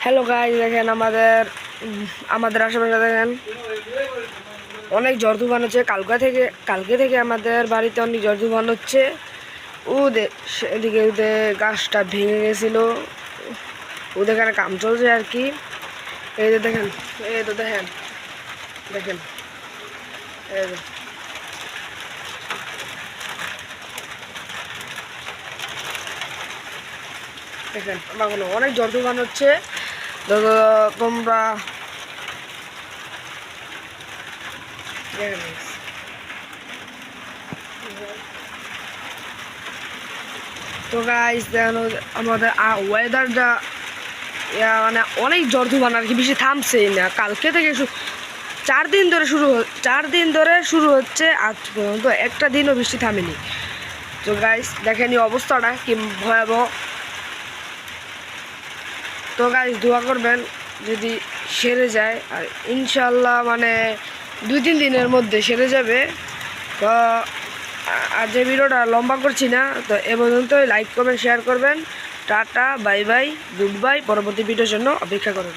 Hello guys, দেখেন আমাদের আশেপাশে দেখেন অনেক ঝড় তুফান হচ্ছে। কালকে থেকে আমাদের বাড়িতে অনেক ঝড় তুফান হচ্ছে। এদিকে গাছটা ভেঙে গেছিলো, ওদের এখানে কাম চলছে আর কি। এই যে দেখেন, এই তো দেখেন দেখেন এই যে দেখেন আমার অনেক ঝড় তুফান হচ্ছে। তোমরা তো গাইস দেখেন আমাদের ওয়েদারটা মানে অনেক ঝড় তুফান আর কি, বেশি থামছেই না। কালকে থেকে 4 দিন ধরে শুরু হচ্ছে, আজ পর্যন্ত একটা দিনও বৃষ্টি থামেনি। তো গাইস দেখেন এই অবস্থাটা কি ভয়াবহ। তো গাইস দোয়া করবেন যদি সেরে যায়, আর ইনশাল্লাহ মানে 2-3 দিনের মধ্যে সেরে যাবে। তো আর যে ভিডিওটা লম্বা করছি না, তো এ পর্যন্তই। লাইক করবেন, শেয়ার করবেন। Tata, bye bye, good bye. পরবর্তী ভিডিওর জন্য অপেক্ষা করুন।